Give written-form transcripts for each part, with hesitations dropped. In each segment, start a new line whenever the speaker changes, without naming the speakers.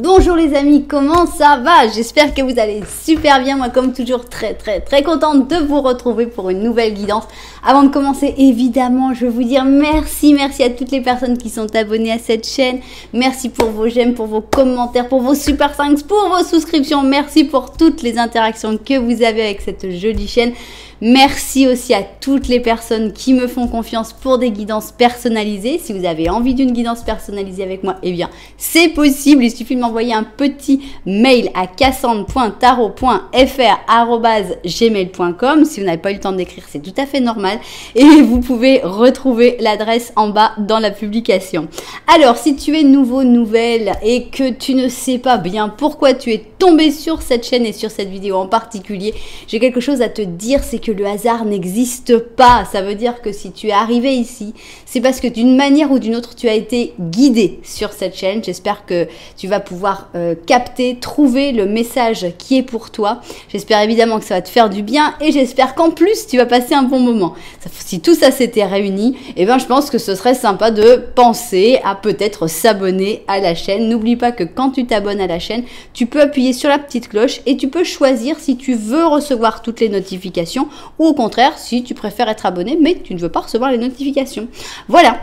Bonjour les amis, comment ça va? J'espère que vous allez super bien. Moi comme toujours très contente de vous retrouver pour une nouvelle guidance. Avant de commencer, évidemment, je veux vous dire merci à toutes les personnes qui sont abonnées à cette chaîne. Merci pour vos j'aime, pour vos commentaires, pour vos super thanks, pour vos souscriptions. Merci pour toutes les interactions que vous avez avec cette jolie chaîne. Merci aussi à toutes les personnes qui me font confiance pour des guidances personnalisées. Si vous avez envie d'une guidance personnalisée avec moi, eh bien, c'est possible. Il suffit de m'envoyer un petit mail à cassandre.tarot.fr@gmail.com. Si vous n'avez pas eu le temps d'écrire, c'est tout à fait normal. Et vous pouvez retrouver l'adresse en bas dans la publication. Alors, si tu es nouveau, nouvelle et que tu ne sais pas bien pourquoi tu es tombé sur cette chaîne et sur cette vidéo en particulier, j'ai quelque chose à te dire, c'est que le hasard n'existe pas. Ça veut dire que si tu es arrivé ici, c'est parce que d'une manière ou d'une autre, tu as été guidé sur cette chaîne. J'espère que tu vas pouvoir capter, trouver le message qui est pour toi. J'espère évidemment que ça va te faire du bien et j'espère qu'en plus, tu vas passer un bon moment. Si tout ça s'était réuni, eh ben, je pense que ce serait sympa de penser à peut-être s'abonner à la chaîne. N'oublie pas que quand tu t'abonnes à la chaîne, tu peux appuyer sur la petite cloche et tu peux choisir si tu veux recevoir toutes les notifications ou au contraire si tu préfères être abonné mais tu ne veux pas recevoir les notifications. Voilà.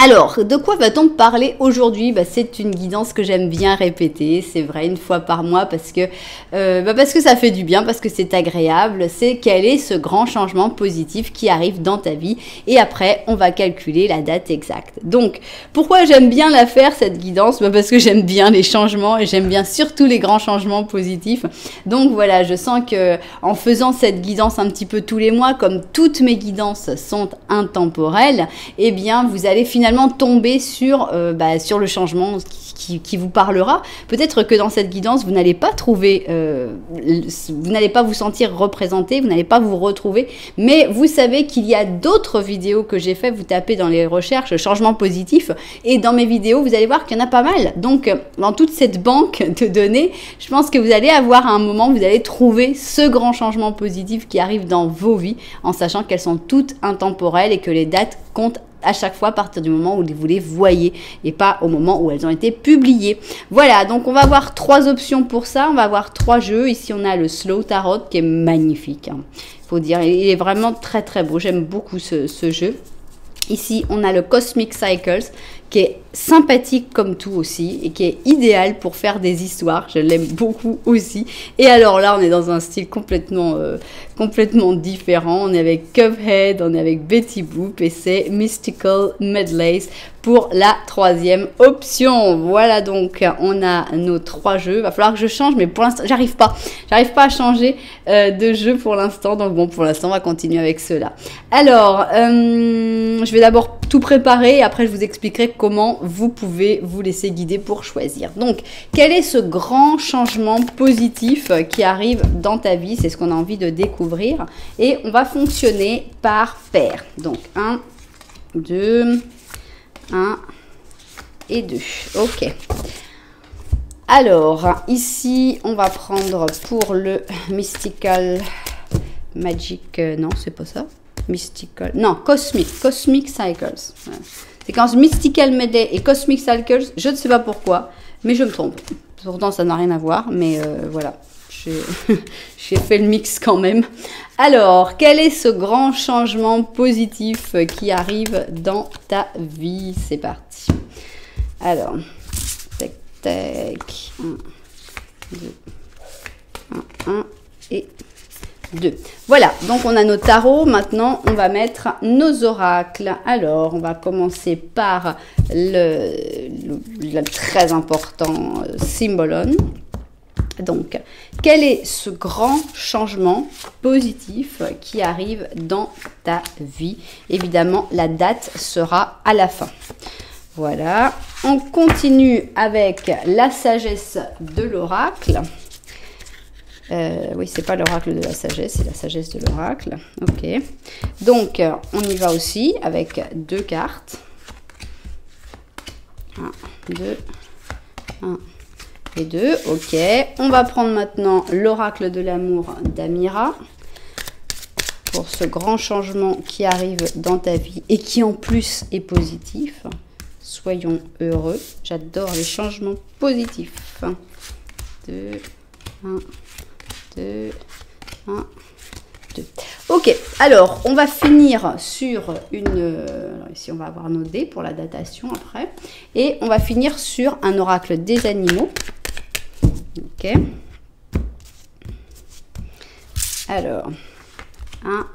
Alors, de quoi va-t-on parler aujourd'hui? C'est une guidance que j'aime bien répéter, c'est vrai, une fois par mois parce que ça fait du bien, parce que c'est agréable. C'est quel est ce grand changement positif qui arrive dans ta vie et après, on va calculer la date exacte. Donc, pourquoi j'aime bien la faire, cette guidance? Parce que j'aime bien les changements et j'aime bien surtout les grands changements positifs. Donc voilà, je sens que en faisant cette guidance un petit peu tous les mois, comme toutes mes guidances sont intemporelles, eh bien, vous allez finalement tomber sur le changement qui vous parlera. Peut-être que dans cette guidance, vous n'allez pas trouver, vous n'allez pas vous sentir représenté, vous n'allez pas vous retrouver, mais vous savez qu'il y a d'autres vidéos que j'ai fait. Vous tapez dans les recherches changement positif et dans mes vidéos, vous allez voir qu'il y en a pas mal. Donc, dans toute cette banque de données, je pense que vous allez avoir à un moment, vous allez trouver ce grand changement positif qui arrive dans vos vies en sachant qu'elles sont toutes intemporelles et que les dates comptent à chaque fois à partir du moment où vous les voyez et pas au moment où elles ont été publiées. Voilà, donc on va avoir trois options pour ça. On va avoir trois jeux. Ici, on a le Slow Tarot qui est magnifique. Faut dire, il est vraiment très beau. J'aime beaucoup ce jeu. Ici, on a le Cosmic Cycles qui est sympathique comme tout aussi et qui est idéal pour faire des histoires. Je l'aime beaucoup aussi. Et alors là, on est dans un style complètement différent. On est avec Cuphead, on est avec Betty Boop et c'est Mystical Medleys pour la troisième option. Voilà, donc on a nos trois jeux. Il va falloir que je change, mais pour l'instant, j'arrive pas à changer de jeu pour l'instant. Donc bon, pour l'instant, on va continuer avec ceux-là. Alors, je vais d'abord tout préparer et après, je vous expliquerai comment vous pouvez vous laisser guider pour choisir. Donc, quel est ce grand changement positif qui arrive dans ta vie? C'est ce qu'on a envie de découvrir. Et on va fonctionner par paire. Donc, 1, 2, 1 et 2. Ok. Alors, ici, on va prendre pour le Mystical Magic... non, c'est pas ça. Mystical... Non, Cosmic Cycles. Voilà. C'est quand Mystical Medley et Cosmic Cycles, je ne sais pas pourquoi, mais je me trompe. Pourtant, ça n'a rien à voir, mais voilà. J'ai fait le mix quand même. Alors, quel est ce grand changement positif qui arrive dans ta vie? C'est parti. Alors, tac, tac. 1, 2, 1 et 2. Voilà, donc on a nos tarots. Maintenant, on va mettre nos oracles. Alors, on va commencer par le très important Symbolon. Donc, quel est ce grand changement positif qui arrive dans ta vie? Évidemment, la date sera à la fin. Voilà, on continue avec la sagesse de l'oracle. Oui, c'est pas l'oracle de la sagesse, c'est la sagesse de l'oracle. Ok. Donc, on y va aussi avec deux cartes. 1, 2, 1 et 2. Ok. On va prendre maintenant l'oracle de l'amour d'Amira pour ce grand changement qui arrive dans ta vie et qui en plus est positif. Soyons heureux. J'adore les changements positifs. 2, 1, 2, 1, 2. Ok, alors on va finir sur une... alors ici on va avoir nos dés pour la datation après. Et on va finir sur un oracle des animaux. Ok. Alors, 1,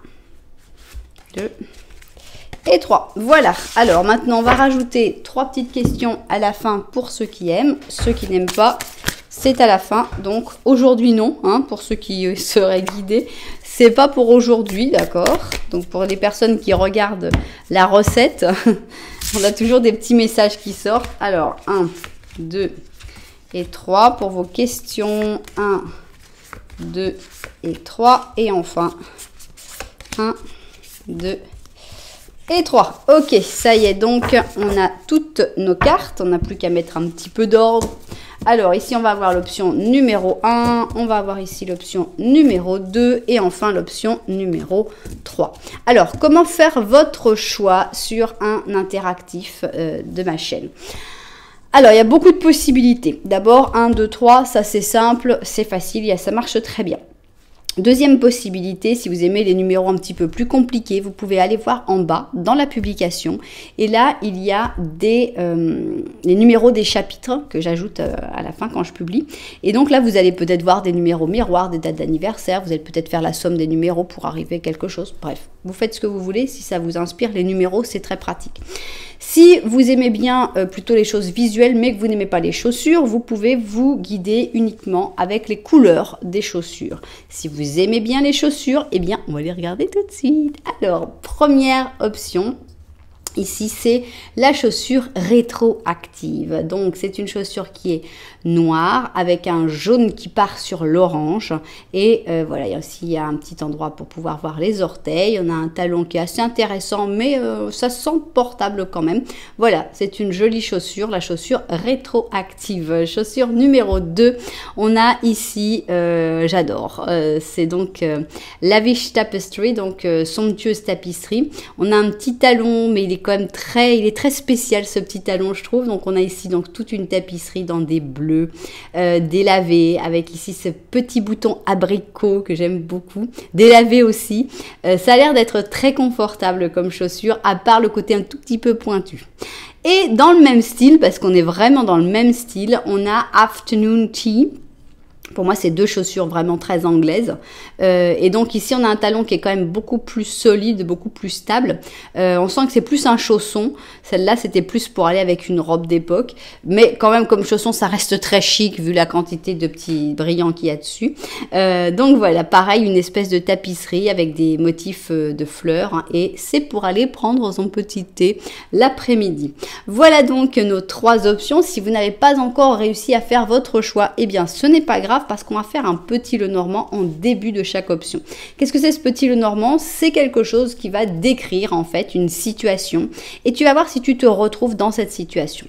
2 et 3. Voilà. Alors maintenant, on va rajouter 3 petites questions à la fin pour ceux qui aiment. Ceux qui n'aiment pas, c'est à la fin. Donc aujourd'hui, non. Hein, pour ceux qui seraient guidés, c'est pas pour aujourd'hui, d'accord? Donc pour les personnes qui regardent la recette, on a toujours des petits messages qui sortent. Alors, 1, 2 et 3 pour vos questions. 1, 2 et 3. Et enfin, 1, 2 et 3. Ok, ça y est, donc on a toutes nos cartes. On n'a plus qu'à mettre un petit peu d'ordre. Alors ici, on va avoir l'option numéro 1. On va avoir ici l'option numéro 2. Et enfin, l'option numéro 3. Alors, comment faire votre choix sur un interactif de ma chaîne? Alors, il y a beaucoup de possibilités. D'abord, 1, 2, 3, ça c'est simple, c'est facile, ça marche très bien. Deuxième possibilité, si vous aimez les numéros un petit peu plus compliqués, vous pouvez aller voir en bas dans la publication. Et là, il y a les numéros des chapitres que j'ajoute à la fin quand je publie. Et donc là, vous allez peut-être voir des numéros miroirs, des dates d'anniversaire. Vous allez peut-être faire la somme des numéros pour arriver à quelque chose. Bref, vous faites ce que vous voulez. Si ça vous inspire, les numéros, c'est très pratique. Si vous aimez bien plutôt les choses visuelles, mais que vous n'aimez pas les chaussures, vous pouvez vous guider uniquement avec les couleurs des chaussures. Si vous aimez bien les chaussures, eh bien, on va les regarder tout de suite. Alors, première option. Ici, c'est la chaussure rétroactive. Donc, c'est une chaussure qui est noire avec un jaune qui part sur l'orange. Et voilà, il y a un petit endroit pour pouvoir voir les orteils. On a un talon qui est assez intéressant, mais ça se sent portable quand même. Voilà, c'est une jolie chaussure, la chaussure rétroactive. Chaussure numéro 2, on a ici, j'adore, c'est donc Lavish Tapestry, donc somptueuse tapisserie. On a un petit talon, mais il est quand même il est très spécial ce petit talon, je trouve. Donc on a ici donc toute une tapisserie dans des bleus délavés, avec ici ce petit bouton abricot que j'aime beaucoup, délavé aussi. Ça a l'air d'être très confortable comme chaussure, à part le côté un tout petit peu pointu. Et dans le même style, parce qu'on est vraiment dans le même style, on a Afternoon Tea. Pour moi, c'est deux chaussures vraiment très anglaises. Et donc ici, on a un talon qui est quand même beaucoup plus solide, beaucoup plus stable. On sent que c'est plus un chausson. Celle-là, c'était plus pour aller avec une robe d'époque. Mais quand même, comme chausson, ça reste très chic vu la quantité de petits brillants qu'il y a dessus. Donc voilà, pareil, une espèce de tapisserie avec des motifs de fleurs. Hein, et c'est pour aller prendre son petit thé l'après-midi. Voilà donc nos 3 options. Si vous n'avez pas encore réussi à faire votre choix, eh bien, ce n'est pas grave, parce qu'on va faire un petit Lenormand en début de chaque option. Qu'est-ce que c'est ce petit Lenormand? C'est quelque chose qui va décrire en fait une situation et tu vas voir si tu te retrouves dans cette situation.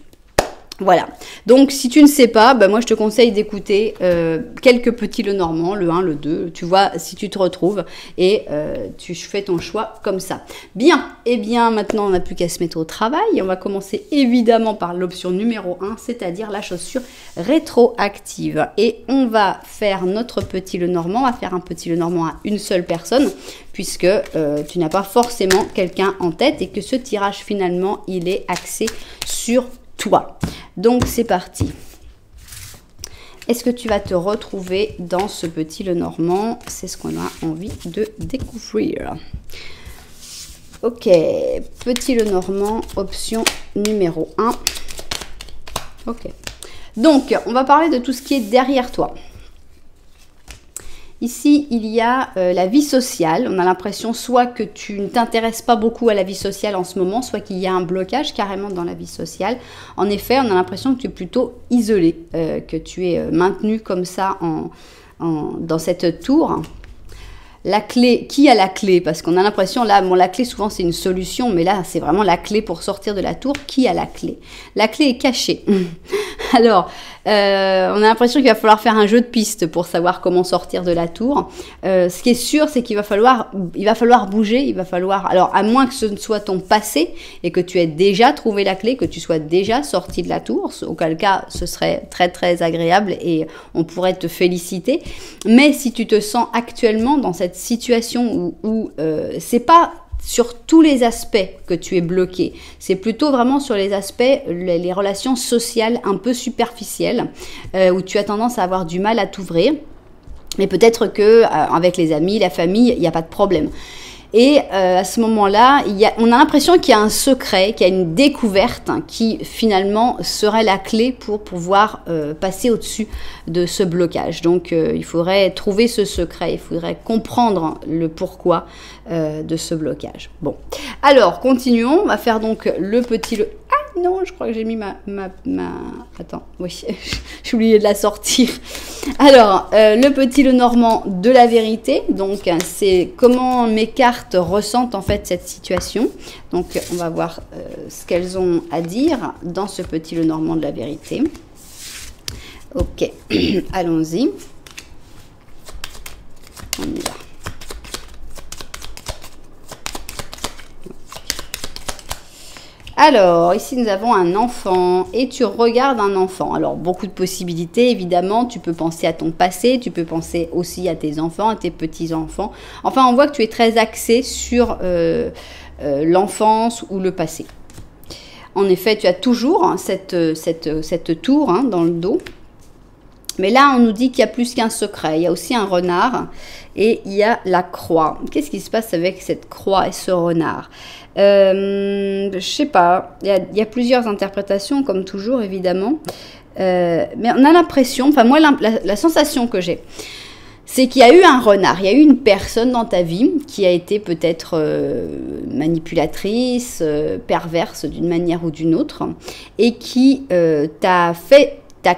Voilà, donc si tu ne sais pas, moi je te conseille d'écouter quelques petits Lenormand, le 1, le 2, tu vois si tu te retrouves et tu fais ton choix comme ça. Bien, et bien maintenant on n'a plus qu'à se mettre au travail. On va commencer évidemment par l'option numéro 1, c'est-à-dire la chaussure rétroactive. Et on va faire notre petit Lenormand, on va faire un petit Lenormand à une seule personne, puisque tu n'as pas forcément quelqu'un en tête et que ce tirage finalement il est axé sur toi. Donc c'est parti. Est-ce que tu vas te retrouver dans ce petit Lenormand? C'est ce qu'on a envie de découvrir. Ok, petit Lenormand, option numéro 1. Ok. Donc, on va parler de tout ce qui est derrière toi. Ici, il y a la vie sociale. On a l'impression soit que tu ne t'intéresses pas beaucoup à la vie sociale en ce moment, soit qu'il y a un blocage carrément dans la vie sociale. En effet, on a l'impression que tu es plutôt isolé, que tu es maintenu comme ça dans cette tour. La clé, qui a la clé? Parce qu'on a l'impression, là, la clé souvent c'est une solution, mais là c'est vraiment la clé pour sortir de la tour. Qui a la clé? La clé est cachée. Alors, On a l'impression qu'il va falloir faire un jeu de piste pour savoir comment sortir de la tour. Ce qui est sûr, c'est qu'il va falloir bouger, il va falloir, alors à moins que ce ne soit ton passé et que tu aies déjà trouvé la clé, que tu sois déjà sorti de la tour, auquel cas ce serait très très agréable et on pourrait te féliciter. Mais si tu te sens actuellement dans cette situation où c'est pas sur tous les aspects que tu es bloqué, c'est plutôt vraiment sur les aspects, les relations sociales un peu superficielles, où tu as tendance à avoir du mal à t'ouvrir, mais peut-être que avec les amis, la famille, il n'y a pas de problème. Et à ce moment-là, on a l'impression qu'il y a un secret, qu'il y a une découverte qui finalement serait la clé pour pouvoir passer au-dessus de ce blocage. Donc il faudrait trouver ce secret, il faudrait comprendre le pourquoi de ce blocage. Bon, alors continuons, on va faire donc le petit... Ah non, je crois que j'ai mis ma... Attends, oui, j'ai oublié de la sortir. Alors, le petit Lenormand de la vérité, donc c'est comment mes cartes ressentent en fait cette situation. Donc, on va voir ce qu'elles ont à dire dans ce petit Lenormand de la vérité. Ok, allons-y. On y va. Alors, ici, nous avons un enfant et tu regardes un enfant. Alors, beaucoup de possibilités, évidemment. Tu peux penser à ton passé, tu peux penser aussi à tes enfants, à tes petits-enfants. Enfin, on voit que tu es très axé sur l'enfance ou le passé. En effet, tu as toujours cette tour dans le dos. Mais là, on nous dit qu'il y a plus qu'un secret. Il y a aussi un renard et il y a la croix. Qu'est-ce qui se passe avec cette croix et ce renard ? Je sais pas. Il y a plusieurs interprétations, comme toujours, évidemment. Mais on a l'impression, enfin moi, la sensation que j'ai, c'est qu'il y a eu un renard, il y a eu une personne dans ta vie qui a été peut-être manipulatrice, perverse d'une manière ou d'une autre, et qui t'a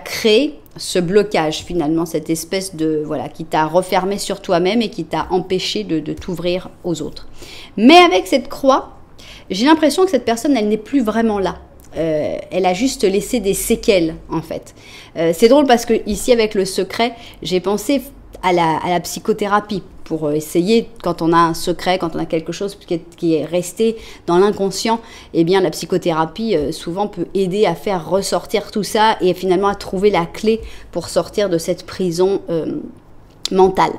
créé ce blocage finalement, cette espèce de, voilà, qui t'a refermé sur toi-même et qui t'a empêché de t'ouvrir aux autres. Mais avec cette croix, j'ai l'impression que cette personne, elle n'est plus vraiment là. Elle a juste laissé des séquelles en fait. C'est drôle parce que ici avec le secret, j'ai pensé à la psychothérapie pour essayer, quand on a un secret, quand on a quelque chose qui est resté dans l'inconscient, eh bien la psychothérapie souvent peut aider à faire ressortir tout ça et finalement à trouver la clé pour sortir de cette prison mentale.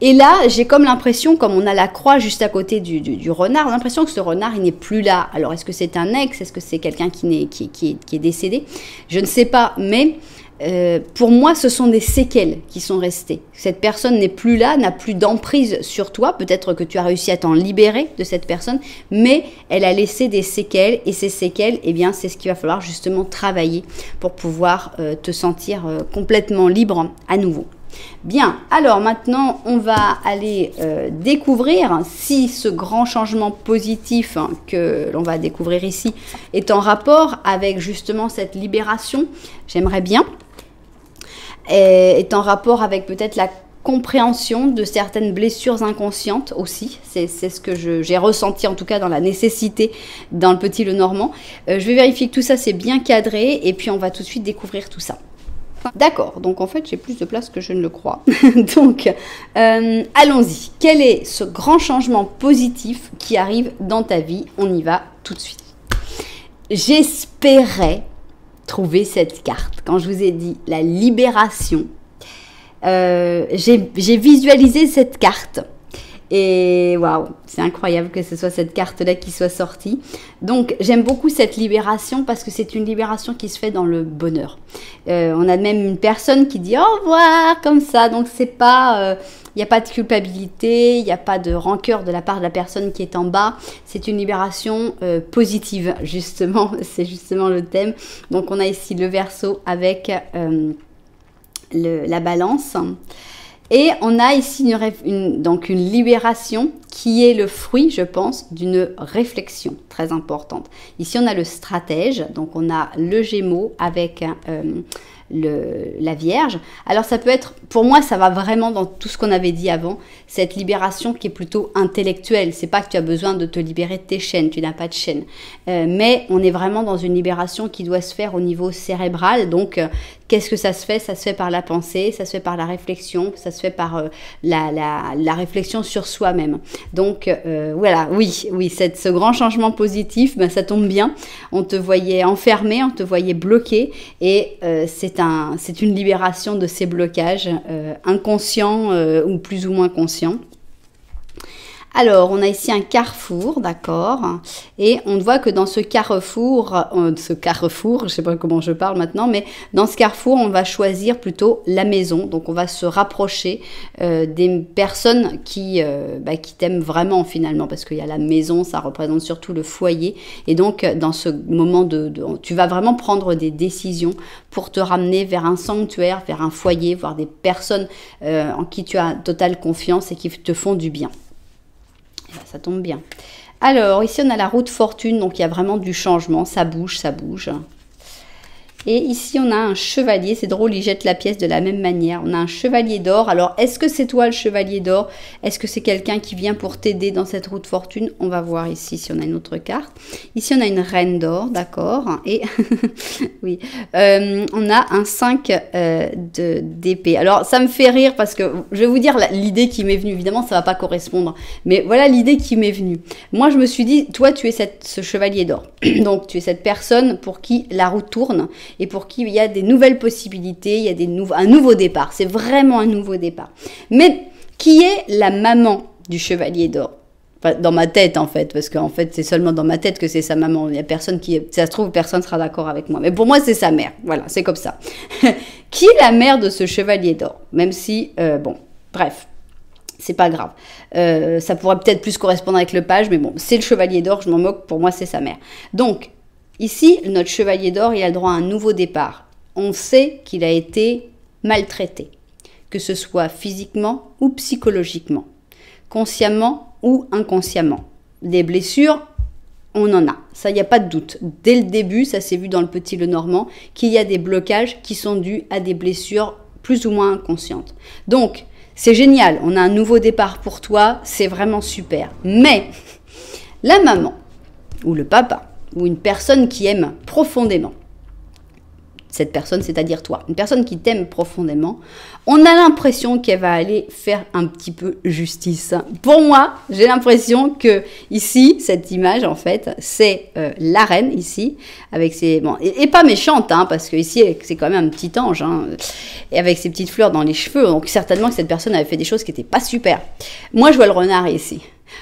Et là, j'ai comme l'impression, comme on a la croix juste à côté du renard, j'ai l'impression que ce renard, il n'est plus là. Alors, est-ce que c'est un ex? Est-ce que c'est quelqu'un qui est décédé? Je ne sais pas, mais pour moi, ce sont des séquelles qui sont restées. Cette personne n'est plus là, n'a plus d'emprise sur toi. Peut-être que tu as réussi à t'en libérer de cette personne, mais elle a laissé des séquelles. Et ces séquelles, eh bien, c'est ce qu'il va falloir justement travailler pour pouvoir te sentir complètement libre à nouveau. Bien, alors maintenant, on va aller découvrir si ce grand changement positif que l'on va découvrir ici est en rapport avec justement cette libération. J'aimerais bien. Est en rapport avec peut-être la compréhension de certaines blessures inconscientes aussi. C'est ce que j'ai ressenti en tout cas dans la nécessité dans le petit Lenormand. Je vais vérifier que tout ça c'est bien cadré et puis on va tout de suite découvrir tout ça. D'accord, donc en fait j'ai plus de place que je ne le crois. Donc allons-y. Quel est ce grand changement positif qui arrive dans ta vie? On y va tout de suite. J'espérais trouver cette carte. Quand je vous ai dit la libération, j'ai visualisé cette carte. Et waouh, c'est incroyable que ce soit cette carte-là qui soit sortie. Donc, j'aime beaucoup cette libération parce que c'est une libération qui se fait dans le bonheur. On a même une personne qui dit au revoir comme ça. Donc, c'est pas, il n'y a pas de culpabilité, il n'y a pas de rancœur de la part de la personne qui est en bas. C'est une libération positive, justement. C'est justement le thème. Donc, on a ici le Verseau avec la Balance. Et on a ici donc une libération qui est le fruit, je pense, d'une réflexion très importante. Ici, on a le Stratège, donc on a le Gémeaux avec la Vierge. Alors ça peut être, pour moi, ça va vraiment dans tout ce qu'on avait dit avant, cette libération qui est plutôt intellectuelle. C'est pas que tu as besoin de te libérer de tes chaînes, tu n'as pas de chaînes. Mais on est vraiment dans une libération qui doit se faire au niveau cérébral, donc Qu'est-ce que ça se fait? Ça se fait par la pensée, ça se fait par la réflexion, ça se fait par la réflexion sur soi-même. Donc voilà, oui, ce grand changement positif, ben, ça tombe bien. On te voyait enfermé, on te voyait bloqué, et c'est une libération de ces blocages inconscients ou plus ou moins conscients. Alors, on a ici un carrefour, d'accord, et on voit que dans ce carrefour, je sais pas comment je parle maintenant, mais dans ce carrefour, on va choisir plutôt la maison. Donc, on va se rapprocher des personnes qui t'aiment vraiment finalement, parce qu'il y a la maison, ça représente surtout le foyer, et donc dans ce moment tu vas vraiment prendre des décisions pour te ramener vers un sanctuaire, vers un foyer, voir des personnes en qui tu as totale confiance et qui te font du bien. Ça tombe bien. Alors, ici, on a la roue de fortune. Donc, il y a vraiment du changement. Ça bouge, ça bouge. Et ici, on a un chevalier. C'est drôle, il jette la pièce de la même manière. On a un chevalier d'or. Alors, est-ce que c'est toi le chevalier d'or? Est-ce que c'est quelqu'un qui vient pour t'aider dans cette roue de fortune? On va voir ici si on a une autre carte. Ici, on a une reine d'or, d'accord. Et oui, on a un 5 d'épée. Alors, ça me fait rire parce que je vais vous dire l'idée qui m'est venue. Évidemment, ça ne va pas correspondre. Mais voilà l'idée qui m'est venue. Moi, je me suis dit, toi, tu es ce chevalier d'or. Donc, tu es cette personne pour qui la roue tourne et pour qui il y a des nouvelles possibilités, il y a un nouveau départ. C'est vraiment un nouveau départ. Mais qui est la maman du chevalier d'or? Enfin, dans ma tête, en fait, parce qu'en fait, c'est seulement dans ma tête que c'est sa maman. Il y a personne qui... Ça se trouve, personne ne sera d'accord avec moi. Mais pour moi, c'est sa mère. Voilà, c'est comme ça. Qui est la mère de ce chevalier d'or? Même si, bon, bref, c'est pas grave. Ça pourrait peut-être plus correspondre avec le page, mais bon, c'est le chevalier d'or, je m'en moque, pour moi, c'est sa mère. Donc, ici, notre chevalier d'or, il a le droit à un nouveau départ. On sait qu'il a été maltraité, que ce soit physiquement ou psychologiquement, consciemment ou inconsciemment. Des blessures, on en a. Ça, il n'y a pas de doute. Dès le début, ça s'est vu dans le Petit Lenormand, qu'il y a des blocages qui sont dus à des blessures plus ou moins inconscientes. Donc, c'est génial. On a un nouveau départ pour toi. C'est vraiment super. Mais, la maman ou le papa, ou une personne qui aime profondément, cette personne, c'est-à-dire toi, une personne qui t'aime profondément, on a l'impression qu'elle va aller faire un petit peu justice. Pour moi, j'ai l'impression que ici, cette image, en fait, c'est la reine, ici, avec ses... Bon, et pas méchante, hein, parce que ici, c'est quand même un petit ange, hein, et avec ses petites fleurs dans les cheveux, donc certainement que cette personne avait fait des choses qui n'étaient pas super. Moi, je vois le renard ici.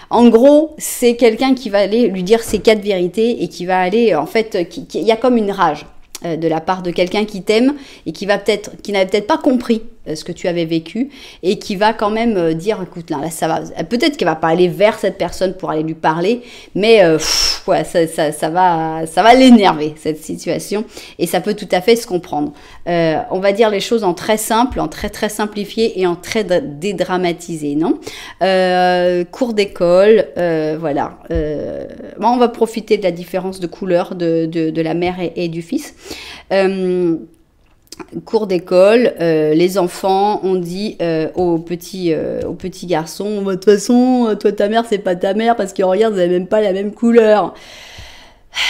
En gros, c'est quelqu'un qui va aller lui dire ses 4 vérités et qui va aller, en fait, il y a comme une rage de la part de quelqu'un qui t'aime et qui n'avait peut-être pas compris ce que tu avais vécu et qui va quand même dire, écoute, là ça va, peut-être qu'elle va pas aller vers cette personne pour aller lui parler, mais ouais, ça va l'énerver, cette situation, et ça peut tout à fait se comprendre. On va dire les choses en très simple, en très très simplifié et en très dédramatisé, non? Cours d'école, voilà. Bon, on va profiter de la différence de couleur de la mère et du fils. Cours d'école, les enfants ont dit aux petits garçons, de toute façon, toi ta mère c'est pas ta mère parce que regarde, vous n'avez même pas la même couleur.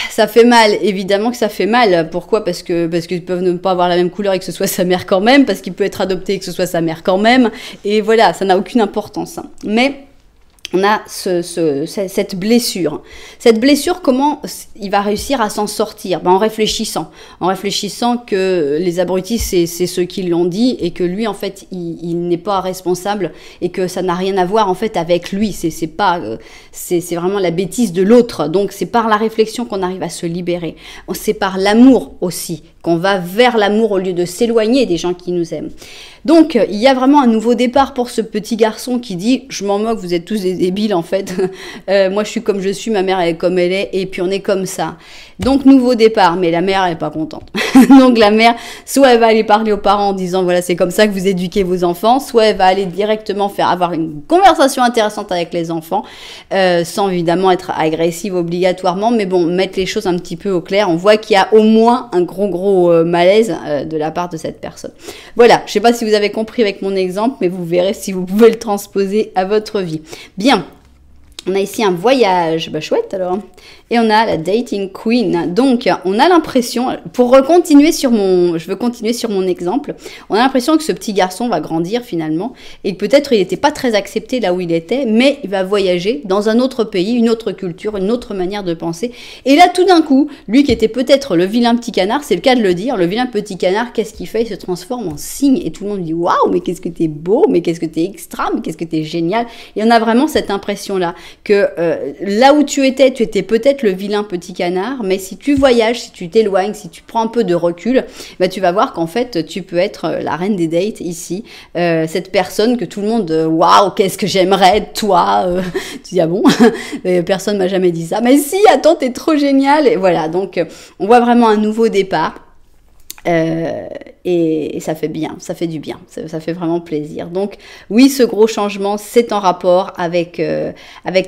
Ça fait mal, évidemment que ça fait mal. Pourquoi? Parce qu'ils peuvent ne pas avoir la même couleur et que ce soit sa mère quand même, parce qu'il peut être adopté et que ce soit sa mère quand même, et voilà, ça n'a aucune importance. Mais on a cette blessure. Cette blessure, comment il va réussir à s'en sortir? En réfléchissant. En réfléchissant que les abrutis, c'est ceux qui l'ont dit et que lui, en fait, il n'est pas responsable et que ça n'a rien à voir, en fait, avec lui. C'est vraiment la bêtise de l'autre. Donc, c'est par la réflexion qu'on arrive à se libérer. C'est par l'amour aussi qu'on va vers l'amour au lieu de s'éloigner des gens qui nous aiment. Donc, il y a vraiment un nouveau départ pour ce petit garçon qui dit « Je m'en moque, vous êtes tous des débiles en fait. Moi, je suis comme je suis, ma mère elle est comme elle est, et puis on est comme ça. » Donc, nouveau départ, mais la mère elle n'est pas contente. Donc, la mère, soit elle va aller parler aux parents en disant « Voilà, c'est comme ça que vous éduquez vos enfants », soit elle va aller directement avoir une conversation intéressante avec les enfants, sans évidemment être agressive obligatoirement, mais bon, mettre les choses un petit peu au clair. On voit qu'il y a au moins un gros malaise de la part de cette personne. Voilà, je sais pas si vous avez compris avec mon exemple, mais vous verrez si vous pouvez le transposer à votre vie. Bien, on a ici un voyage, bah chouette alors. Et on a la Dating Queen. Donc, on a l'impression, je veux continuer sur mon exemple, on a l'impression que ce petit garçon va grandir finalement et que peut-être il n'était pas très accepté là où il était, mais il va voyager dans un autre pays, une autre culture, une autre manière de penser. Et là, tout d'un coup, lui qui était peut-être le vilain petit canard, c'est le cas de le dire, le vilain petit canard, qu'est-ce qu'il fait? Il se transforme en cygne et tout le monde dit « Waouh, mais qu'est-ce que t'es beau, mais qu'est-ce que t'es extra, mais qu'est-ce que t'es génial !» Et on a vraiment cette impression-là que là où tu étais peut-être le vilain petit canard, mais si tu voyages, si tu t'éloignes, si tu prends un peu de recul, bah, tu vas voir qu'en fait, tu peux être la reine des dates ici, cette personne que tout le monde, waouh, qu'est-ce que j'aimerais être toi, tu dis ah bon, personne m'a jamais dit ça, mais si, attends, t'es trop génial, et voilà, donc on voit vraiment un nouveau départ. Et ça fait bien, ça fait du bien, ça fait vraiment plaisir. Donc oui, ce gros changement, c'est en rapport avec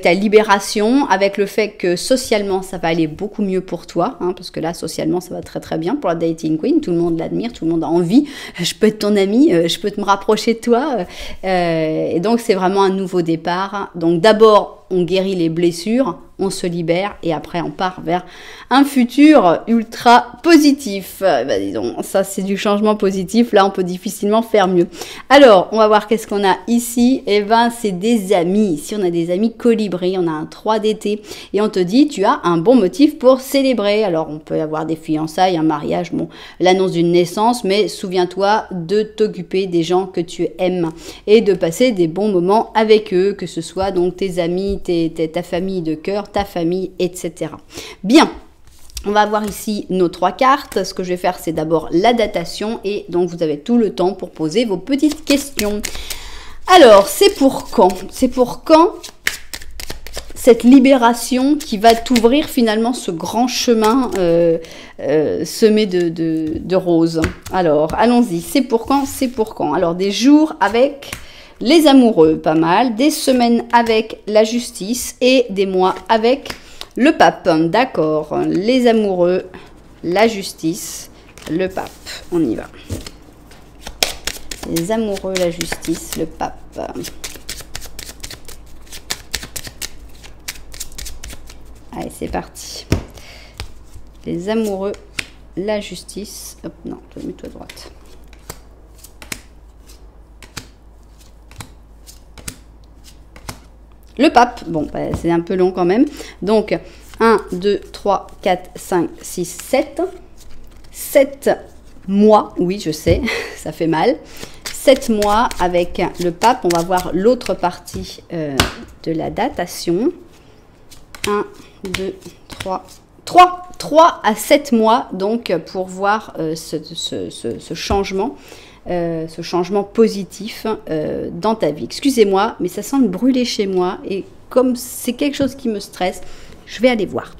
ta libération, avec le fait que socialement, ça va aller beaucoup mieux pour toi, hein, parce que là, socialement, ça va très très bien pour la Dating Queen, tout le monde l'admire, tout le monde a envie, je peux être ton ami, je peux me rapprocher de toi, et donc c'est vraiment un nouveau départ. Donc d'abord, on guérit les blessures, on se libère et après on part vers un futur ultra positif. Bah, dis donc, ça c'est du changement positif, là on peut difficilement faire mieux. Alors, on va voir qu'est-ce qu'on a ici. Eh ben, c'est des amis. Ici, on a des amis colibris, on a un 3 d'été et on te dit, tu as un bon motif pour célébrer. Alors, on peut avoir des fiançailles, un mariage, bon, l'annonce d'une naissance, mais souviens-toi de t'occuper des gens que tu aimes et de passer des bons moments avec eux, que ce soit donc tes amis, ta famille de cœur, ta famille, etc. Bien, on va avoir ici nos 3 cartes. Ce que je vais faire, c'est d'abord la datation et donc vous avez tout le temps pour poser vos petites questions. Alors, c'est pour quand? C'est pour quand cette libération qui va t'ouvrir finalement ce grand chemin semé de roses? Alors, allons-y. C'est pour quand? C'est pour quand? Alors, des jours avec les amoureux, pas mal. Des semaines avec la justice et des mois avec le pape. D'accord. Les amoureux, la justice, le pape. On y va. Les amoureux, la justice, le pape. Allez, c'est parti. Les amoureux, la justice. Hop, non, mets-toi à droite. Le pape, bon, bah, c'est un peu long quand même. Donc, 1, 2, 3, 4, 5, 6, 7. 7 mois, oui, je sais, ça fait mal. 7 mois avec le pape. On va voir l'autre partie de la datation. 1, 2, 3, 3 à 7 mois, donc, pour voir ce changement. Ce changement positif dans ta vie. Excusez-moi, mais ça semble brûler chez moi et comme c'est quelque chose qui me stresse, je vais aller voir.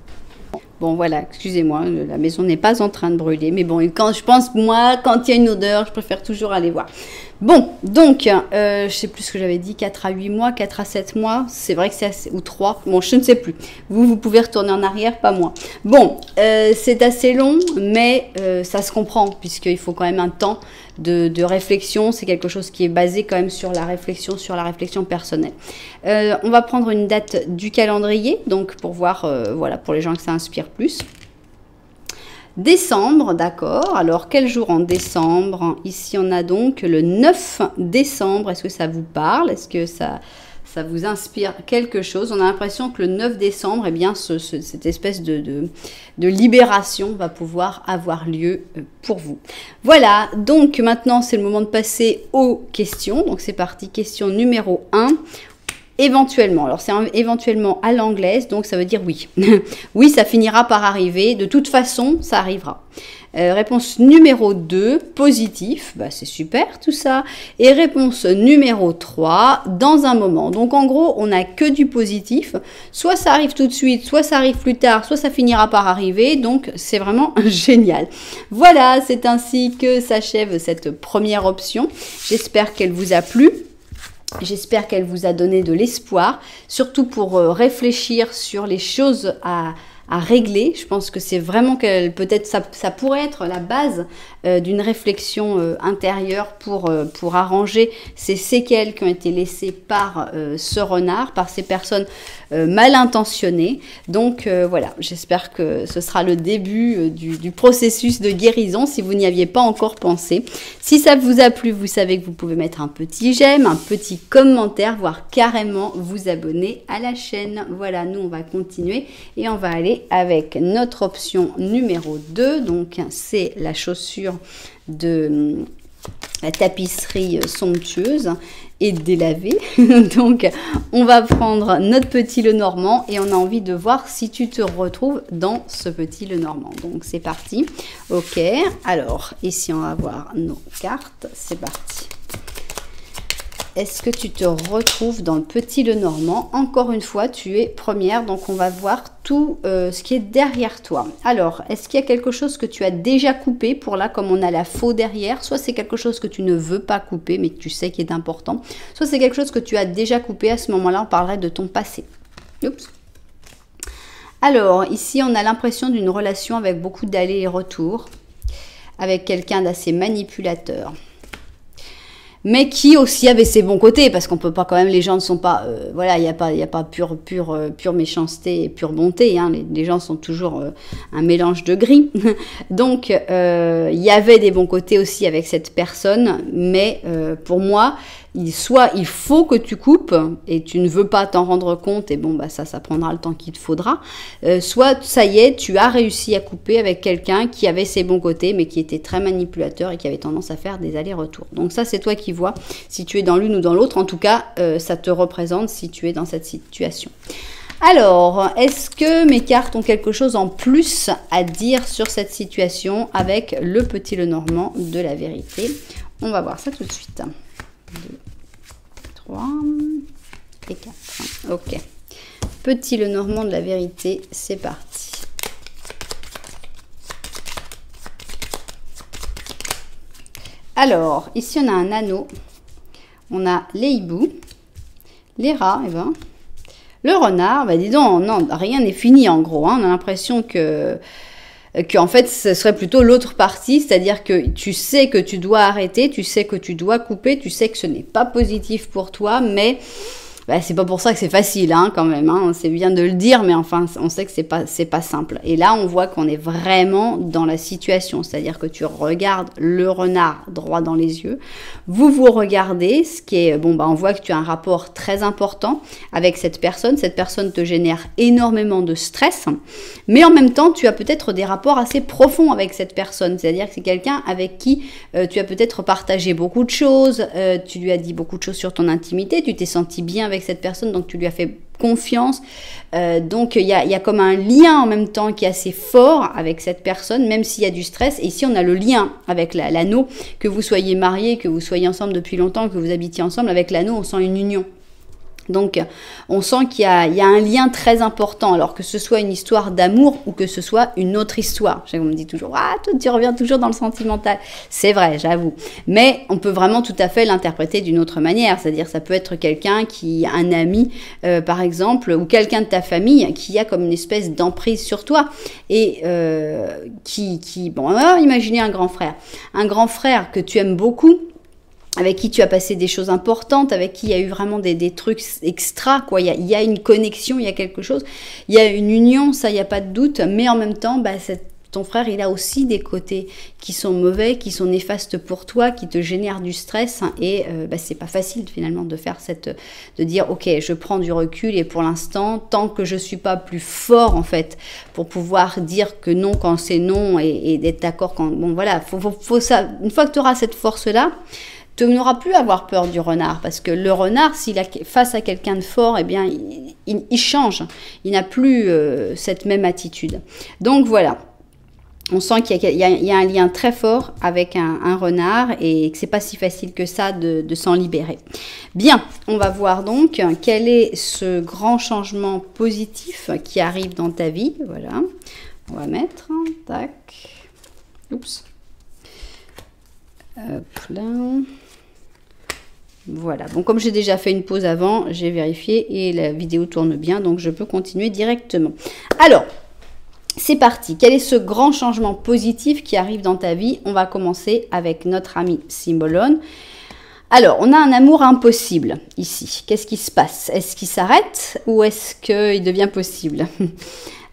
Bon voilà, excusez-moi, la maison n'est pas en train de brûler, mais bon, quand je pense, moi, quand il y a une odeur, je préfère toujours aller voir. Bon, donc, je sais plus ce que j'avais dit, 4 à 8 mois, 4 à 7 mois, c'est vrai que c'est assez, ou 3, bon, je ne sais plus. Vous pouvez retourner en arrière, pas moi. Bon, c'est assez long, mais ça se comprend, puisqu'il faut quand même un temps de réflexion. C'est quelque chose qui est basé quand même sur la réflexion personnelle. On va prendre une date du calendrier, donc pour voir, voilà, pour les gens que ça inspire plus. Décembre, d'accord. Alors, quel jour en décembre? Ici, on a donc le 9 décembre. Est-ce que ça vous parle? Est-ce que ça vous inspire quelque chose? On a l'impression que le 9 décembre, eh bien, cette espèce de libération va pouvoir avoir lieu pour vous. Voilà, donc maintenant, c'est le moment de passer aux questions. Donc, c'est parti, question numéro 1. Éventuellement, alors c'est éventuellement à l'anglaise, donc ça veut dire oui. Oui, ça finira par arriver, de toute façon, ça arrivera. Réponse numéro 2, positif, bah, c'est super tout ça. Et réponse numéro 3, dans un moment. Donc en gros, on n'a que du positif. Soit ça arrive tout de suite, soit ça arrive plus tard, soit ça finira par arriver. Donc c'est vraiment génial. Voilà, c'est ainsi que s'achève cette première option. J'espère qu'elle vous a plu. J'espère qu'elle vous a donné de l'espoir, surtout pour réfléchir sur les choses à régler. Je pense que c'est vraiment que peut-être ça pourrait être la base d'une réflexion intérieure pour arranger ces séquelles qui ont été laissées par ce renard, par ces personnes mal intentionnées. Donc voilà, j'espère que ce sera le début du processus de guérison si vous n'y aviez pas encore pensé. Si ça vous a plu, vous savez que vous pouvez mettre un petit j'aime, un petit commentaire, voire carrément vous abonner à la chaîne. Voilà, nous on va continuer et on va aller avec notre option numéro 2. Donc c'est la chaussure de la tapisserie somptueuse et délavée. Donc on va prendre notre petit Lenormand et on a envie de voir si tu te retrouves dans ce petit Lenormand. Donc c'est parti. Ok, alors ici on va voir nos cartes, c'est parti. Est-ce que tu te retrouves dans le petit Lenormand? Encore une fois, tu es première, donc on va voir tout ce qui est derrière toi. Alors, est-ce qu'il y a quelque chose que tu as déjà coupé? Pour là, comme on a la faux derrière, soit c'est quelque chose que tu ne veux pas couper, mais que tu sais qui est important, soit c'est quelque chose que tu as déjà coupé. À ce moment-là, on parlerait de ton passé. Oups. Alors, ici, on a l'impression d'une relation avec beaucoup d'allers et retours, avec quelqu'un d'assez manipulateur, mais qui aussi avait ses bons côtés, parce qu'on peut pas quand même, les gens ne sont pas, voilà, il y a pas pure méchanceté et pure bonté, hein, les gens sont toujours un mélange de gris. Donc il y avait des bons côtés aussi avec cette personne, mais pour moi, soit il faut que tu coupes et tu ne veux pas t'en rendre compte, et bon bah ça prendra le temps qu'il te faudra, soit ça y est, tu as réussi à couper avec quelqu'un qui avait ses bons côtés mais qui était très manipulateur et qui avait tendance à faire des allers-retours. Donc ça c'est toi qui vois si tu es dans l'une ou dans l'autre, en tout cas ça te représente si tu es dans cette situation. Alors, est-ce que mes cartes ont quelque chose en plus à dire sur cette situation avec le petit Lenormand de la vérité? On va voir ça tout de suite. 2, 3 et 4. Ok. Petit Lenormand de la vérité, c'est parti. Alors, ici on a un anneau, on a les hiboux, les rats, et ben, le renard, bah dis donc, non, rien n'est fini en gros, hein, on a l'impression que en fait ce serait plutôt l'autre partie, c'est-à-dire que tu sais que tu dois arrêter, tu sais que tu dois couper, tu sais que ce n'est pas positif pour toi, mais bah, c'est pas pour ça que c'est facile, hein, quand même, hein, c'est bien de le dire, mais enfin on sait que c'est pas simple. Et là on voit qu'on est vraiment dans la situation, c'est-à-dire que tu regardes le renard droit dans les yeux, vous regardez, ce qui est, bon bah on voit que tu as un rapport très important avec cette personne te génère énormément de stress, mais en même temps tu as peut-être des rapports assez profonds avec cette personne, c'est-à-dire que c'est quelqu'un avec qui tu as peut-être partagé beaucoup de choses, tu lui as dit beaucoup de choses sur ton intimité, tu t'es senti bien avec cette personne, donc tu lui as fait confiance, donc il y a comme un lien en même temps qui est assez fort avec cette personne, même s'il y a du stress. Et ici on a le lien avec l'anneau, que vous soyez mariés, que vous soyez ensemble depuis longtemps, que vous habitiez ensemble, avec l'anneau on sent une union. Donc, on sent qu'il y a un lien très important, alors que ce soit une histoire d'amour ou que ce soit une autre histoire. On me dit toujours, ah, toi, tu reviens toujours dans le sentimental. C'est vrai, j'avoue. Mais on peut vraiment tout à fait l'interpréter d'une autre manière. C'est-à-dire, ça peut être quelqu'un un ami, par exemple, ou quelqu'un de ta famille qui a comme une espèce d'emprise sur toi et bon, imaginez un grand frère. Un grand frère que tu aimes beaucoup, avec qui tu as passé des choses importantes, avec qui il y a eu vraiment des trucs extra, quoi. Il y a une connexion, il y a quelque chose, il y a une union, ça, il n'y a pas de doute, mais en même temps, bah, ton frère, il a aussi des côtés qui sont mauvais, qui sont néfastes pour toi, qui te génèrent du stress, et bah, c'est pas facile finalement de faire de dire, ok, je prends du recul, et pour l'instant, tant que je suis pas plus fort, en fait, pour pouvoir dire que non quand c'est non, et d'être d'accord quand, bon voilà, faut ça, une fois que tu auras cette force-là, tu n'auras plus à avoir peur du renard, parce que le renard, s'il est face à quelqu'un de fort, eh bien, il change. Il n'a plus cette même attitude. Donc voilà, on sent qu'il y a un lien très fort avec un renard et que c'est pas si facile que ça de s'en libérer. Bien, on va voir donc quel est ce grand changement positif qui arrive dans ta vie. Voilà, on va mettre, tac, oups. Hop là. Voilà, donc comme j'ai déjà fait une pause avant, j'ai vérifié et la vidéo tourne bien, donc je peux continuer directement. Alors, c'est parti. Quel est ce grand changement positif qui arrive dans ta vie? On va commencer avec notre ami Symbolone. Alors, on a un amour impossible ici. Qu'est-ce qui se passe? Est-ce qu'il s'arrête ou est-ce qu'il devient possible?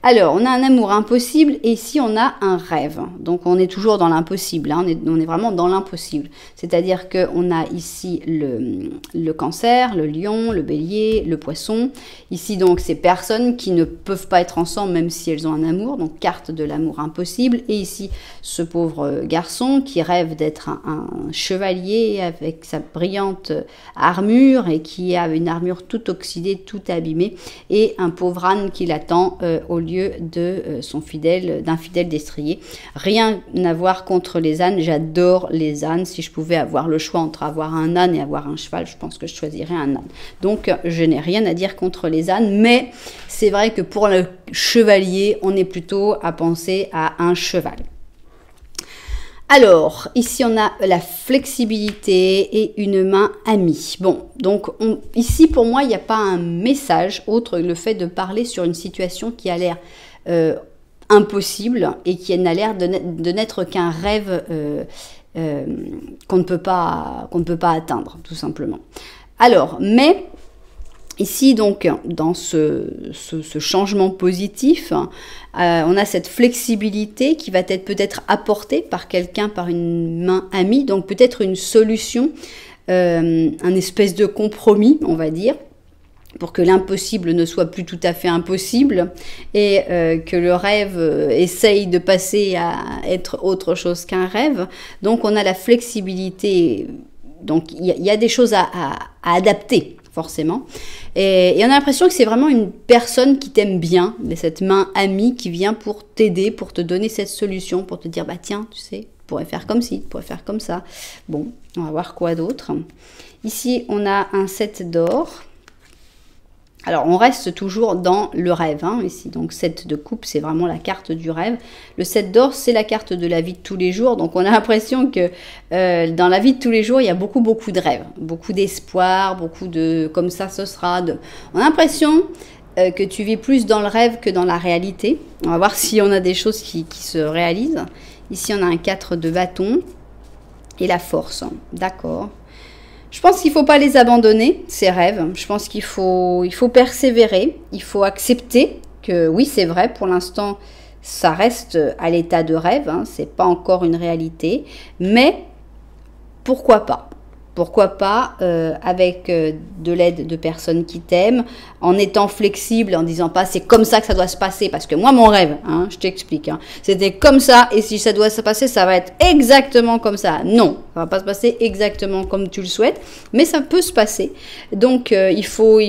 Alors, on a un amour impossible et ici, on a un rêve. Donc, on est toujours dans l'impossible. Hein, on est vraiment dans l'impossible. C'est-à-dire qu'on a ici le cancer, le lion, le bélier, le poisson. Ici, donc, ces personnes qui ne peuvent pas être ensemble même si elles ont un amour. Donc, carte de l'amour impossible. Et ici, ce pauvre garçon qui rêve d'être un chevalier avec sa brillante armure et qui a une armure toute oxydée, toute abîmée. Et un pauvre âne qui l'attend au lieu de d'un fidèle destrier. Rien à voir contre les ânes, j'adore les ânes. Si je pouvais avoir le choix entre avoir un âne et avoir un cheval, je pense que je choisirais un âne. Donc je n'ai rien à dire contre les ânes, mais c'est vrai que pour le chevalier, on est plutôt à penser à un cheval. Alors, ici, on a la flexibilité et une main amie. Bon, donc, ici, pour moi, il n'y a pas un message autre que le fait de parler sur une situation qui a l'air impossible et qui n'a l'air de n'être qu'un rêve qu'on ne peut pas atteindre, tout simplement. Alors, mais... Ici, donc, dans ce changement positif, on a cette flexibilité qui va être peut-être apportée par quelqu'un, par une main amie, donc peut-être une solution, un espèce de compromis, on va dire, pour que l'impossible ne soit plus tout à fait impossible et que le rêve essaye de passer à être autre chose qu'un rêve. Donc, on a la flexibilité, donc il y a des choses à adapter. Forcément. Et on a l'impression que c'est vraiment une personne qui t'aime bien, cette main amie qui vient pour t'aider, pour te donner cette solution, pour te dire, bah tiens, tu sais, tu pourrais faire comme ci, tu pourrais faire comme ça. Bon, on va voir quoi d'autre. Ici, on a un 7 d'or. Alors, on reste toujours dans le rêve, hein, ici. Donc, 7 de coupe, c'est vraiment la carte du rêve. Le 7 d'or, c'est la carte de la vie de tous les jours. Donc, on a l'impression que dans la vie de tous les jours, il y a beaucoup de rêves, beaucoup d'espoir, beaucoup de comme ça, ce sera. On a l'impression que tu vis plus dans le rêve que dans la réalité. On va voir si on a des choses qui se réalisent. Ici, on a un 4 de bâton et la force. D'accord. Je pense qu'il ne faut pas les abandonner, ces rêves. Je pense qu'il faut persévérer. Il faut accepter que oui, c'est vrai, pour l'instant, ça reste à l'état de rêve. Hein, ce n'est pas encore une réalité. Mais pourquoi pas? Pourquoi pas avec de l'aide de personnes qui t'aiment, en étant flexible, en disant pas c'est comme ça que ça doit se passer, parce que moi mon rêve, hein, je t'explique, hein, c'était comme ça et si ça doit se passer, ça va être exactement comme ça. Non, ça va pas se passer exactement comme tu le souhaites, mais ça peut se passer. Donc il faut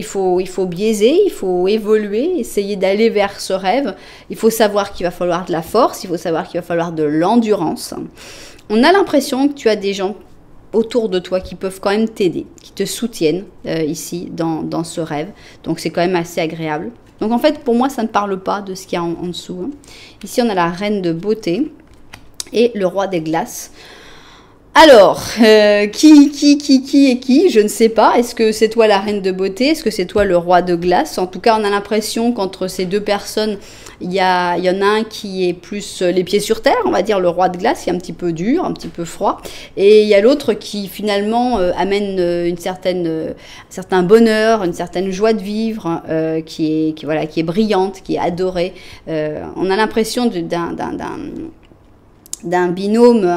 biaiser, il faut évoluer, essayer d'aller vers ce rêve. Il faut savoir qu'il va falloir de la force, il faut savoir qu'il va falloir de l'endurance. On a l'impression que tu as des gens autour de toi qui peuvent quand même t'aider, qui te soutiennent ici dans ce rêve. Donc c'est quand même assez agréable. Donc en fait pour moi ça ne parle pas de ce qu'il y a en dessous. Hein. Ici on a la reine de beauté et le roi des glaces. Alors, qui est qui? Je ne sais pas. Est-ce que c'est toi la reine de beauté? Est-ce que c'est toi le roi de glace? En tout cas, on a l'impression qu'entre ces deux personnes, il y en a un qui est plus les pieds sur terre, on va dire le roi de glace, qui est un petit peu dur, un petit peu froid. Et il y a l'autre qui finalement amène un certain bonheur, une certaine joie de vivre, qui est brillante, qui est adorée. On a l'impression d'un binôme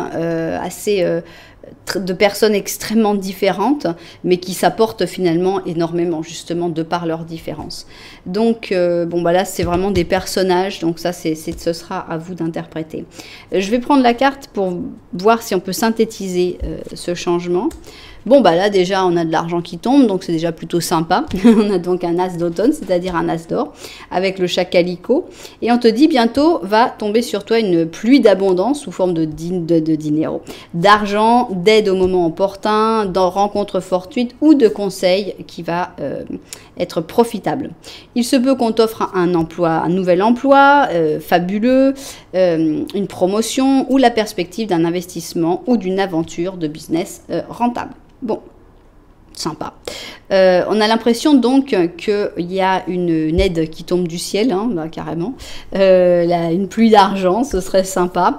de personnes extrêmement différentes, mais qui s'apportent finalement énormément, justement, de par leurs différences. Donc, là, c'est vraiment des personnages, donc ça, ce sera à vous d'interpréter. Je vais prendre la carte pour voir si on peut synthétiser ce changement. Bon, là, déjà, on a de l'argent qui tombe, donc c'est déjà plutôt sympa. On a donc un as d'automne, c'est-à-dire un as d'or, avec le chacalico. Et on te dit, bientôt, va tomber sur toi une pluie d'abondance sous forme de dinero, d'argent, d'aide au moment opportun, de rencontres fortuites ou de conseils qui va être profitable. Il se peut qu'on t'offre un nouvel emploi fabuleux, une promotion ou la perspective d'un investissement ou d'une aventure de business rentable. Bon, sympa. On a l'impression donc qu'il y a une aide qui tombe du ciel, hein, bah, carrément. Une pluie d'argent, ce serait sympa.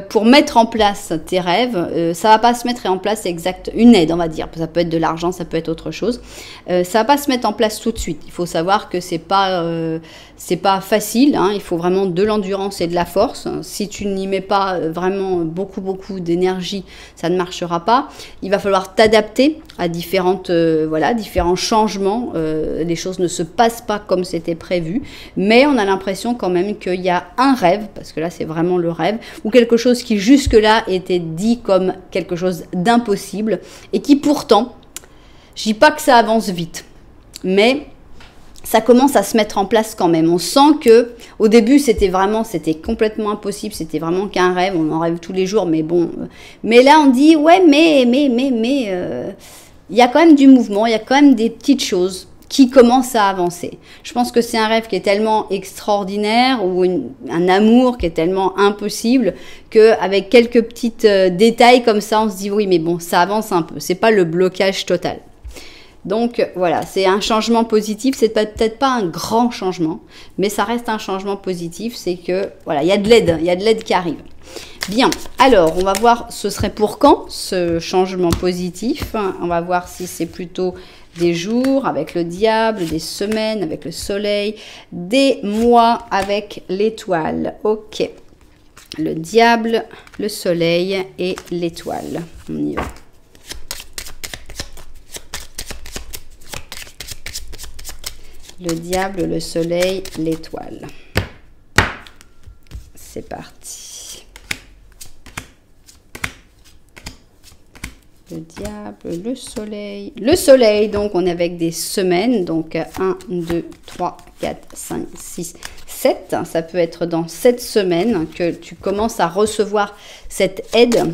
Pour mettre en place tes rêves, ça va pas se mettre en place une aide, on va dire. Ça peut être de l'argent, ça peut être autre chose. Ça va pas se mettre en place tout de suite. Il faut savoir que c'est pas facile, hein. Il faut vraiment de l'endurance et de la force. Si tu n'y mets pas vraiment beaucoup d'énergie, ça ne marchera pas. Il va falloir t'adapter à différents changements. Les choses ne se passent pas comme c'était prévu, mais on a l'impression quand même qu'il y a un rêve, parce que là c'est vraiment le rêve, ou quelque chose qui jusque-là était dit comme quelque chose d'impossible, et qui pourtant, je dis pas que ça avance vite, mais ça commence à se mettre en place quand même. On sent que au début c'était complètement impossible, c'était vraiment qu'un rêve, on en rêve tous les jours, mais bon. Mais là on dit ouais, mais il y a quand même du mouvement, il y a quand même des petites choses qui commencent à avancer. Je pense que c'est un rêve qui est tellement extraordinaire, ou un amour qui est tellement impossible, qu'avec quelques petits détails comme ça, on se dit oui, mais bon, ça avance un peu. C'est pas le blocage total. Donc voilà, c'est un changement positif, c'est peut-être pas un grand changement, mais ça reste un changement positif, c'est que voilà, il y a de l'aide qui arrive. Bien, alors on va voir ce serait pour quand ce changement positif. On va voir si c'est plutôt des jours avec le diable, des semaines avec le soleil, des mois avec l'étoile. Ok, le diable, le soleil et l'étoile. On y va. Le diable, le soleil, l'étoile. C'est parti. Le diable, le soleil. Le soleil, donc on est avec des semaines. Donc 1, 2, 3, 4, 5, 6, 7. Ça peut être dans 7 semaines que tu commences à recevoir cette aide.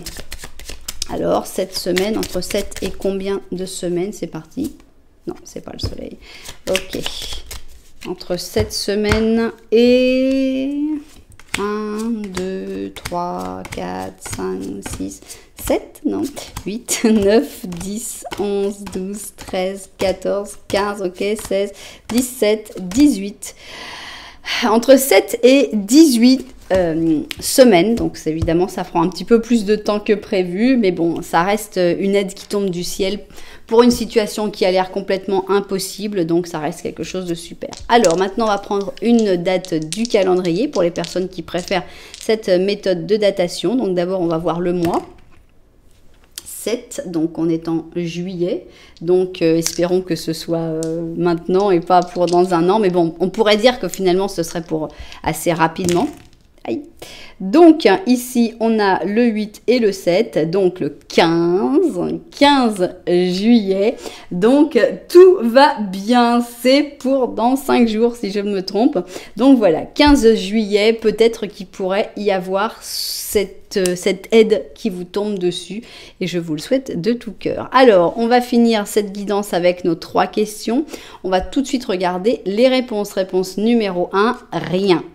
Alors, 7 semaines, entre 7 et combien de semaines? C'est parti. Non, c'est pas le soleil. Ok. Entre 7 semaines et 1, 2, 3, 4, 5, 6, 7, non, 8, 9, 10, 11, 12, 13, 14, 15, ok, 16, 17, 18. Entre 7 et 18 semaines, donc évidemment ça prend un petit peu plus de temps que prévu, mais bon, ça reste une aide qui tombe du ciel pour une situation qui a l'air complètement impossible, donc ça reste quelque chose de super. Alors maintenant on va prendre une date du calendrier pour les personnes qui préfèrent cette méthode de datation. Donc d'abord on va voir le mois. 7, donc on est en juillet, donc espérons que ce soit maintenant et pas pour dans un an, mais bon, on pourrait dire que finalement ce serait pour assez rapidement. Aïe. Donc ici on a le 8 et le 7, donc le 15 juillet, donc tout va bien, c'est pour dans 5 jours si je me trompe. Donc voilà, 15 juillet, peut-être qu'il pourrait y avoir cette aide qui vous tombe dessus, et je vous le souhaite de tout cœur. Alors on va finir cette guidance avec nos 3 questions. On va tout de suite regarder les réponses. Réponse numéro 1, rien.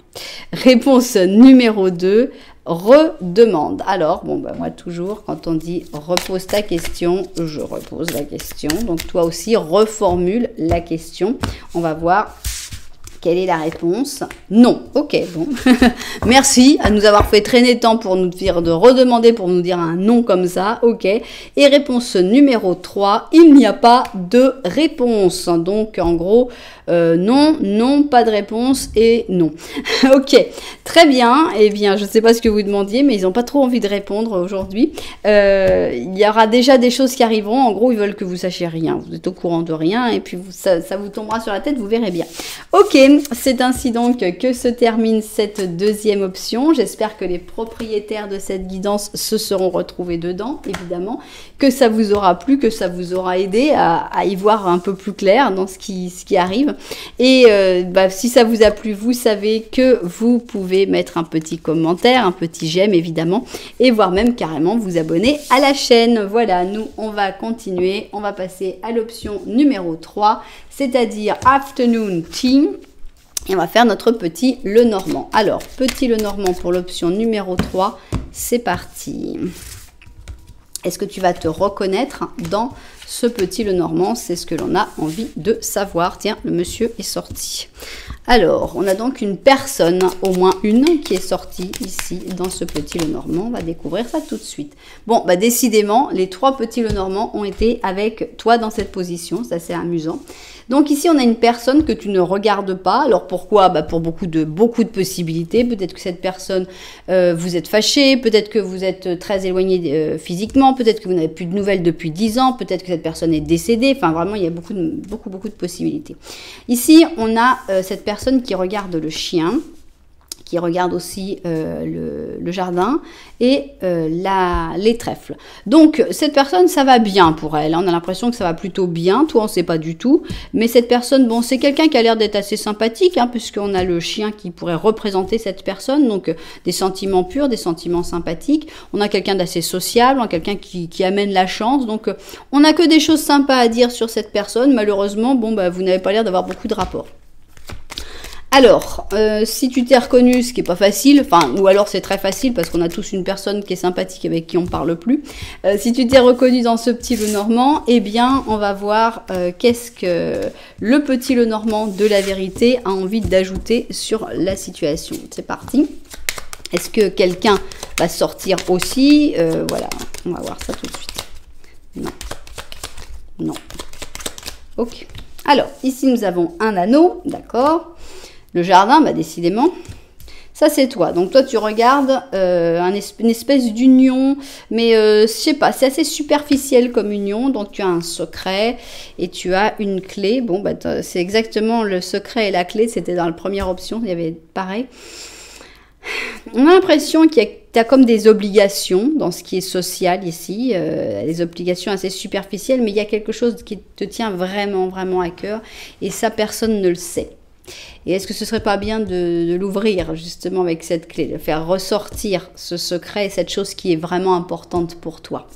Réponse numéro 2, redemande. Alors, bon, moi toujours, quand on dit repose ta question, je repose la question. Donc, toi aussi, reformule la question. On va voir quelle est la réponse. Non. Ok, bon. Merci à nous avoir fait traîner temps pour nous dire de redemander, pour nous dire un non comme ça. Ok. Et réponse numéro 3, il n'y a pas de réponse. Donc, en gros, non, non, pas de réponse et non. Ok, très bien. Eh bien, je ne sais pas ce que vous demandiez, mais ils n'ont pas trop envie de répondre aujourd'hui. Il y aura déjà des choses qui arriveront. En gros, ils veulent que vous sachiez rien. Vous êtes au courant de rien et puis ça vous tombera sur la tête, vous verrez bien. Ok, c'est ainsi donc que se termine cette deuxième option. J'espère que les propriétaires de cette guidance se seront retrouvés dedans, évidemment, que ça vous aura plu, que ça vous aura aidé à y voir un peu plus clair dans ce qui arrive. Et si ça vous a plu, vous savez que vous pouvez mettre un petit commentaire, un petit j'aime évidemment, et voire même carrément vous abonner à la chaîne. Voilà, nous on va continuer, on va passer à l'option numéro 3, c'est-à-dire Afternoon Tea. Et on va faire notre petit Lenormand. Alors, petit Lenormand pour l'option numéro 3, c'est parti. Est-ce que tu vas te reconnaître dans ce petit Lenormand? C'est ce que l'on a envie de savoir. Tiens, le monsieur est sorti. Alors, on a donc une personne, au moins une, qui est sortie ici dans ce petit Lenormand. On va découvrir ça tout de suite. Bon, bah décidément, les 3 petits Lenormands ont été avec toi dans cette position. C'est assez amusant. Donc ici, on a une personne que tu ne regardes pas. Alors pourquoi? Bah pour beaucoup de possibilités. Peut-être que cette personne, vous êtes fâché. Peut-être que vous êtes très éloigné physiquement. Peut-être que vous n'avez plus de nouvelles depuis 10 ans. Peut-être que cette personne est décédée. Enfin, vraiment, il y a beaucoup de possibilités. Ici, on a cette personne qui regarde le chien, qui regarde aussi le jardin et les trèfles. Donc, cette personne, ça va bien pour elle. On a l'impression que ça va plutôt bien. Toi, on ne sait pas du tout. Mais cette personne, bon, c'est quelqu'un qui a l'air d'être assez sympathique, hein, puisqu'on a le chien qui pourrait représenter cette personne. Donc, des sentiments purs, des sentiments sympathiques. On a quelqu'un d'assez sociable, on a quelqu'un qui amène la chance. Donc, on n'a que des choses sympas à dire sur cette personne. Malheureusement, bon, bah, vous n'avez pas l'air d'avoir beaucoup de rapports. Alors, si tu t'es reconnu, ce qui n'est pas facile, enfin, ou alors c'est très facile parce qu'on a tous une personne qui est sympathique avec qui on ne parle plus. Si tu t'es reconnu dans ce petit Lenormand, eh bien, on va voir qu'est-ce que le petit Lenormand de la vérité a envie d'ajouter sur la situation. C'est parti. Est-ce que quelqu'un va sortir aussi? Voilà, on va voir ça tout de suite. Non. Non. Ok. Alors, ici, nous avons un anneau, d'accord. Le jardin, bah décidément, ça c'est toi. Donc toi tu regardes une espèce d'union, mais je sais pas, c'est assez superficiel comme union. Donc tu as un secret et tu as une clé. Bon, bah c'est exactement le secret et la clé, c'était dans la première option, il y avait pareil. On a l'impression qu'il y a tu as comme des obligations dans ce qui est social ici, des obligations assez superficielles, mais il y a quelque chose qui te tient vraiment, vraiment à cœur et ça, personne ne le sait. Et est-ce que ce serait pas bien de l'ouvrir justement avec cette clé, de faire ressortir ce secret, cette chose qui est vraiment importante pour toi?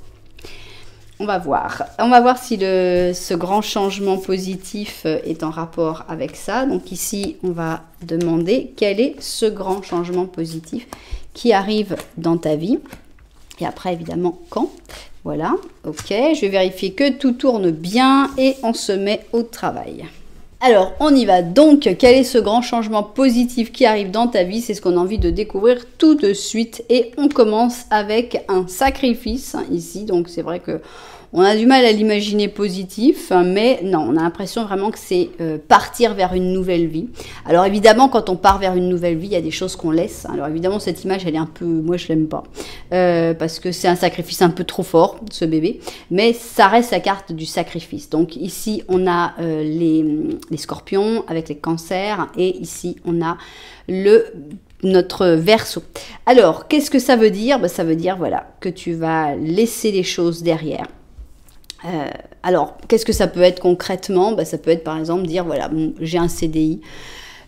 On va voir. On va voir si ce grand changement positif est en rapport avec ça. Donc ici, on va demander quel est ce grand changement positif qui arrive dans ta vie. Et après, évidemment, quand? Voilà. Ok, je vais vérifier que tout tourne bien et on se met au travail. Alors, on y va donc. Quel est ce grand changement positif qui arrive dans ta vie? C'est ce qu'on a envie de découvrir tout de suite. Et on commence avec un sacrifice ici. Donc, c'est vrai que on a du mal à l'imaginer positif, mais non, on a l'impression vraiment que c'est partir vers une nouvelle vie. Alors évidemment, quand on part vers une nouvelle vie, il y a des choses qu'on laisse. Alors évidemment, cette image, elle est un peu... Moi, je l'aime pas. Parce que c'est un sacrifice un peu trop fort, ce bébé. Mais ça reste la carte du sacrifice. Donc ici, on a les scorpions avec les cancers. Et ici, on a notre Verseau. Alors, qu'est-ce que ça veut dire? Ça veut dire, voilà, que tu vas laisser les choses derrière. Alors, qu'est-ce que ça peut être concrètement? Ça peut être par exemple dire, voilà, bon, j'ai un CDI,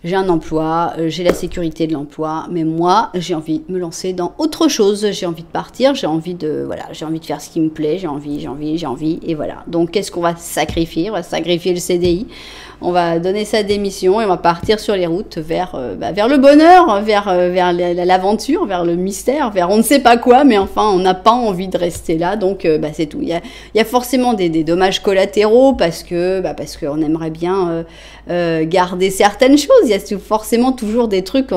j'ai un emploi, j'ai la sécurité de l'emploi, mais moi, j'ai envie de me lancer dans autre chose, j'ai envie de partir, j'ai envie de faire ce qui me plaît, j'ai envie, et voilà. Donc, qu'est-ce qu'on va sacrifier? On va sacrifier le CDI, on va donner sa démission et on va partir sur les routes vers le bonheur, vers l'aventure, vers le mystère, vers on ne sait pas quoi, mais enfin, on n'a pas envie de rester là, donc c'est tout. Il y a forcément des dommages collatéraux parce qu'on aimerait bien garder certaines choses. Il y a forcément toujours des trucs.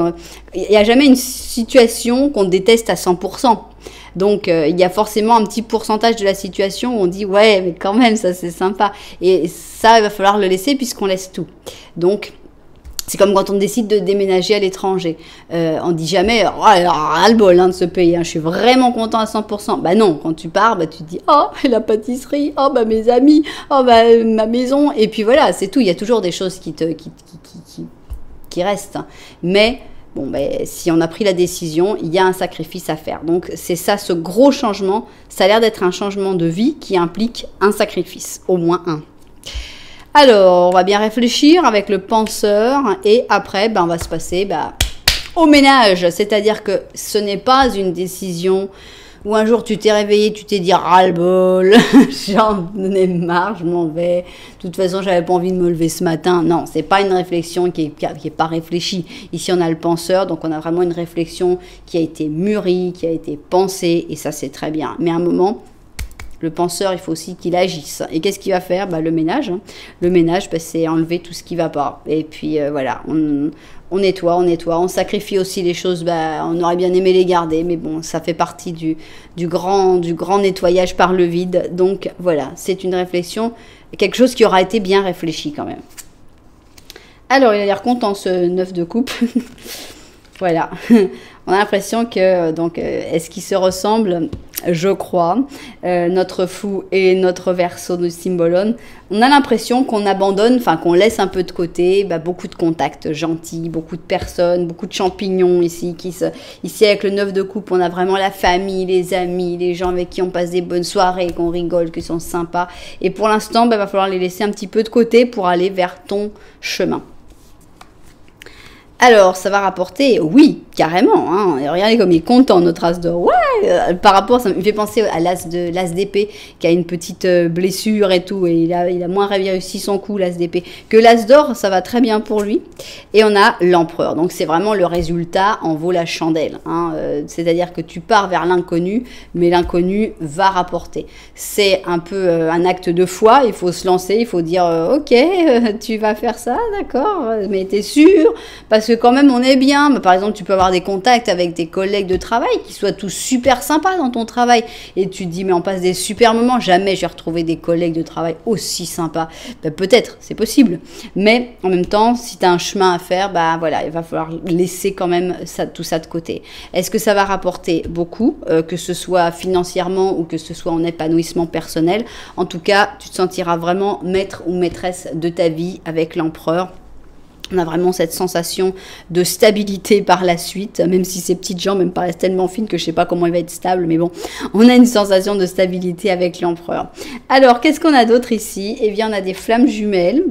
Il n'y a jamais une situation qu'on déteste à 100%. Donc, il y a forcément un petit pourcentage de la situation où on dit « Ouais, mais quand même, ça, c'est sympa. » Et ça, il va falloir le laisser puisqu'on laisse tout. Donc, c'est comme quand on décide de déménager à l'étranger. On dit jamais « Oh, ras-le-bol de ce pays, je suis vraiment content à 100%. » Bah non, quand tu pars, tu te dis « Oh, la pâtisserie, oh, mes amis, oh, ma maison. » Et puis voilà, c'est tout. Il y a toujours des choses qui restent. Mais... bon, si on a pris la décision, il y a un sacrifice à faire. Donc, c'est ça, ce gros changement. Ça a l'air d'être un changement de vie qui implique un sacrifice, au moins un. Alors, on va bien réfléchir avec le penseur. Et après, on va se passer au ménage. C'est-à-dire que ce n'est pas une décision où un jour tu t'es réveillé, tu t'es dit ras-le-bol, j'en ai marre, je m'en vais. De toute façon, j'avais pas envie de me lever ce matin. Non, c'est pas une réflexion qui est pas réfléchie. Ici, on a le penseur, donc on a vraiment une réflexion qui a été mûrie, qui a été pensée, et ça, c'est très bien. Mais à un moment, le penseur, il faut aussi qu'il agisse. Et qu'est-ce qu'il va faire? Bah, le ménage. Hein. Le ménage, bah, c'est enlever tout ce qui va pas. Et puis voilà, on nettoie, on sacrifie aussi les choses, bah, on aurait bien aimé les garder, mais bon, ça fait partie du grand nettoyage par le vide. Donc voilà, c'est une réflexion, quelque chose qui aura été bien réfléchi quand même. Alors, il a l'air content ce 9 de coupe. Voilà, on a l'impression que, donc, est-ce qu'ils se ressemblent? Je crois, notre fou et notre verseau de Symbolone, on a l'impression qu'on abandonne, enfin qu'on laisse un peu de côté, bah, beaucoup de contacts gentils, beaucoup de personnes, beaucoup de champignons ici. Ici avec le 9 de coupe, on a vraiment la famille, les amis, les gens avec qui on passe des bonnes soirées, qu'on rigole, qui sont sympas. Et pour l'instant, bah, va falloir les laisser un petit peu de côté pour aller vers ton chemin. Alors, ça va rapporter, oui, carrément. Hein. Et regardez comme il est content, notre as d'or. Ouais, par rapport, ça me fait penser à l'as d'épée, qui a une petite blessure et tout, et il a moins réussi son coup, l'as d'épée, que l'as d'or, ça va très bien pour lui. Et on a l'empereur. Donc, c'est vraiment le résultat en vaut la chandelle. Hein. C'est-à-dire que tu pars vers l'inconnu, mais l'inconnu va rapporter. C'est un peu un acte de foi, il faut se lancer, il faut dire, ok, tu vas faire ça, d'accord, mais t'es sûr? Parce que quand même, on est bien. Mais par exemple, tu peux avoir des contacts avec tes collègues de travail qui soient tous super sympas dans ton travail. Et tu te dis, mais on passe des super moments. Jamais j'ai retrouvé des collègues de travail aussi sympas. Ben, peut-être, c'est possible. Mais en même temps, si tu as un chemin à faire, bah voilà, il va falloir laisser quand même tout ça de côté. Est-ce que ça va rapporter beaucoup, que ce soit financièrement ou que ce soit en épanouissement personnel? En tout cas, tu te sentiras vraiment maître ou maîtresse de ta vie avec l'empereur. On a vraiment cette sensation de stabilité par la suite, même si ces petites jambes me paraissent tellement fines que je ne sais pas comment il va être stable, mais bon, on a une sensation de stabilité avec l'empereur. Alors, qu'est-ce qu'on a d'autre ici? Eh bien, on a des flammes jumelles,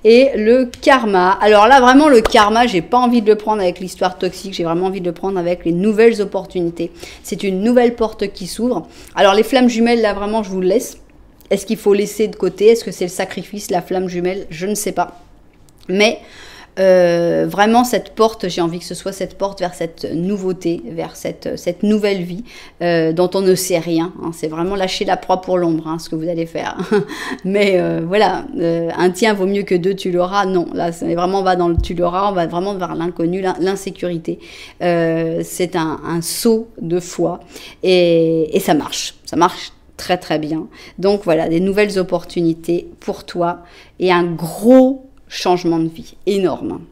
et le karma. Alors là, vraiment, le karma, j'ai pas envie de le prendre avec l'histoire toxique, j'ai vraiment envie de le prendre avec les nouvelles opportunités. C'est une nouvelle porte qui s'ouvre. Alors, les flammes jumelles, là, vraiment, je vous le laisse. Est-ce qu'il faut laisser de côté? Est-ce que c'est le sacrifice, la flamme jumelle? Je ne sais pas. Mais vraiment cette porte, j'ai envie que ce soit cette porte vers cette nouveauté, vers cette nouvelle vie dont on ne sait rien. Hein. C'est vraiment lâcher la proie pour l'ombre, hein, ce que vous allez faire. Mais voilà, un tien vaut mieux que deux, tu l'auras. Non, là, vraiment, on va dans le tu l'auras, on va vraiment vers l'inconnu, l'insécurité. C'est un saut de foi et ça marche. Ça marche très très bien. Donc voilà, des nouvelles opportunités pour toi et un gros changement de vie, énorme.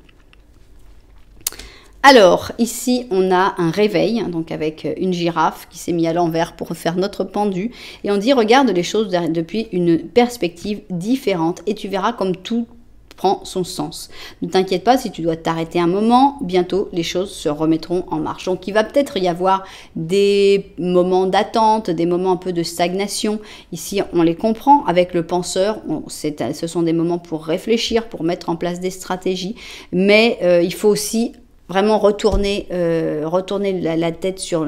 Alors, ici, on a un réveil, donc avec une girafe qui s'est mise à l'envers pour faire notre pendu. Et on dit, regarde les choses depuis une perspective différente et tu verras comme tout prend son sens. Ne t'inquiète pas si tu dois t'arrêter un moment, bientôt les choses se remettront en marche. Donc il va peut-être y avoir des moments d'attente, des moments un peu de stagnation. Ici on les comprend avec le penseur, ce sont des moments pour réfléchir, pour mettre en place des stratégies, mais il faut aussi vraiment retourner la tête sur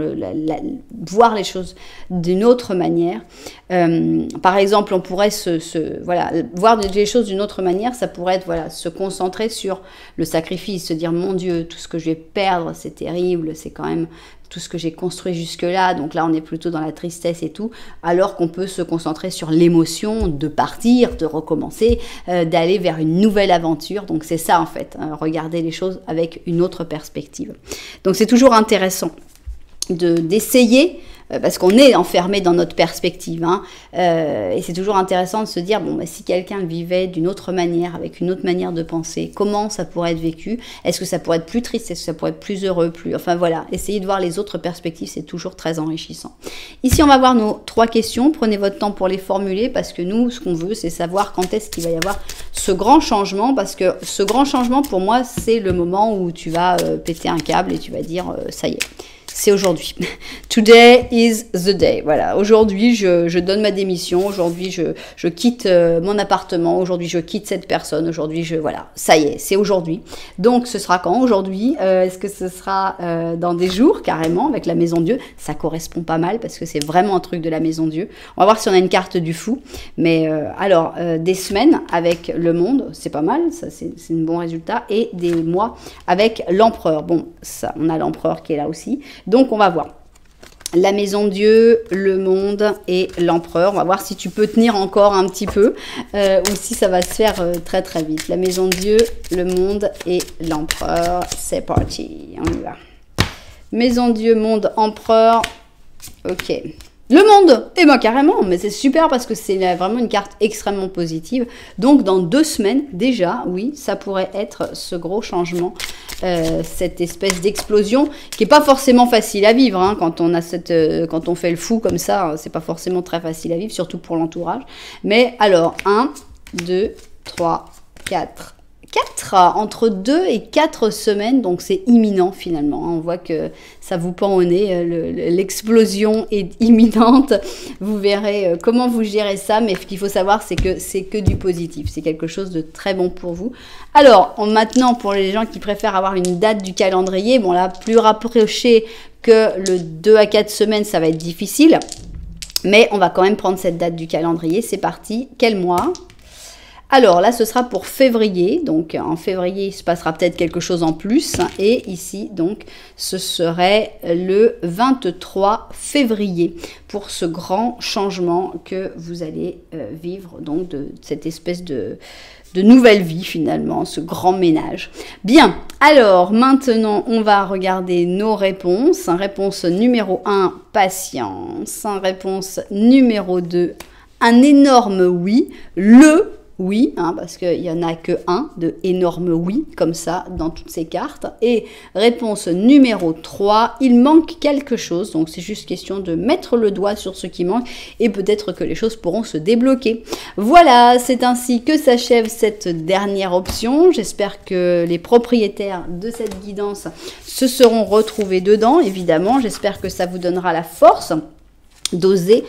voir les choses d'une autre manière. Par exemple, on pourrait voir les choses d'une autre manière, ça pourrait être se concentrer sur le sacrifice, se dire mon Dieu, tout ce que je vais perdre, c'est terrible, c'est quand même tout ce que j'ai construit jusque-là, donc là on est plutôt dans la tristesse et tout, alors qu'on peut se concentrer sur l'émotion de partir, de recommencer, d'aller vers une nouvelle aventure. Donc c'est ça en fait, hein, regarder les choses avec une autre perspective. Donc c'est toujours intéressant d'essayer, parce qu'on est enfermé dans notre perspective, hein, et c'est toujours intéressant de se dire, bon, si quelqu'un vivait d'une autre manière, avec une autre manière de penser, comment ça pourrait être vécu? Est-ce que ça pourrait être plus triste? Est-ce que ça pourrait être plus heureux? Enfin voilà, essayer de voir les autres perspectives, c'est toujours très enrichissant. Ici, on va voir nos 3 questions. Prenez votre temps pour les formuler, parce que nous, ce qu'on veut, c'est savoir quand est-ce qu'il va y avoir ce grand changement, parce que ce grand changement, pour moi, c'est le moment où tu vas péter un câble et tu vas dire, ça y est. C'est aujourd'hui. Today is the day. Voilà, aujourd'hui, je donne ma démission. Aujourd'hui, je quitte mon appartement. Aujourd'hui, je quitte cette personne. Aujourd'hui, voilà, ça y est, c'est aujourd'hui. Donc, ce sera quand aujourd'hui? Est-ce que ce sera dans des jours, carrément, avec la Maison Dieu? Ça correspond pas mal, parce que c'est vraiment un truc de la Maison Dieu. On va voir si on a une carte du fou. Mais alors, des semaines avec le monde, c'est pas mal. Ça, c'est un bon résultat. Et des mois avec l'empereur. Bon, ça, on a l'empereur qui est là aussi. Donc, on va voir. la maison Dieu, le monde et l'empereur. On va voir si tu peux tenir encore un petit peu ou si ça va se faire très très vite. La maison Dieu, le monde et l'empereur. C'est parti, on y va. Maison Dieu, monde, empereur. Ok. Le monde, eh bien carrément, mais c'est super parce que c'est vraiment une carte extrêmement positive. Donc dans 2 semaines déjà, oui, ça pourrait être ce gros changement, cette espèce d'explosion qui est pas forcément facile à vivre. Hein, quand on a quand on fait le fou comme ça, c'est pas forcément très facile à vivre, surtout pour l'entourage. Mais alors 1, 2, 3, 4. Entre 2 et 4 semaines, donc c'est imminent finalement. On voit que ça vous pend au nez, l'explosion est imminente. Vous verrez comment vous gérez ça, mais ce qu'il faut savoir, c'est que du positif. C'est quelque chose de très bon pour vous. Alors, maintenant, pour les gens qui préfèrent avoir une date du calendrier, bon là, plus rapproché que le 2 à 4 semaines, ça va être difficile. Mais on va quand même prendre cette date du calendrier. C'est parti. Quel mois ? Alors là, ce sera pour février. Donc en février, il se passera peut-être quelque chose en plus. Et ici, donc, ce serait le 23 février pour ce grand changement que vous allez vivre. Donc de cette espèce de nouvelle vie finalement, ce grand ménage. Bien, alors maintenant, on va regarder nos réponses. Réponse numéro 1, patience. Réponse numéro 2, un énorme oui. Le oui, hein, parce qu'il n'y en a que un de énorme oui, comme ça, dans toutes ces cartes. Et réponse numéro 3, il manque quelque chose. Donc, c'est juste question de mettre le doigt sur ce qui manque et peut-être que les choses pourront se débloquer. Voilà, c'est ainsi que s'achève cette dernière option. J'espère que les propriétaires de cette guidance se seront retrouvés dedans, évidemment. J'espère que ça vous donnera la force d'oser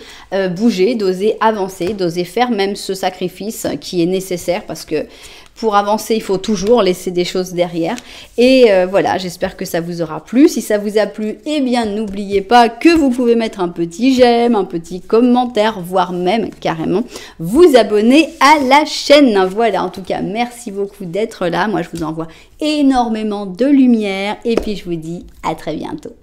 bouger, d'oser avancer, d'oser faire même ce sacrifice qui est nécessaire parce que pour avancer, il faut toujours laisser des choses derrière. Et voilà, j'espère que ça vous aura plu. Si ça vous a plu, eh bien, n'oubliez pas que vous pouvez mettre un petit j'aime, un petit commentaire, voire même carrément vous abonner à la chaîne. Voilà, en tout cas, merci beaucoup d'être là. Moi, je vous envoie énormément de lumière et puis je vous dis à très bientôt.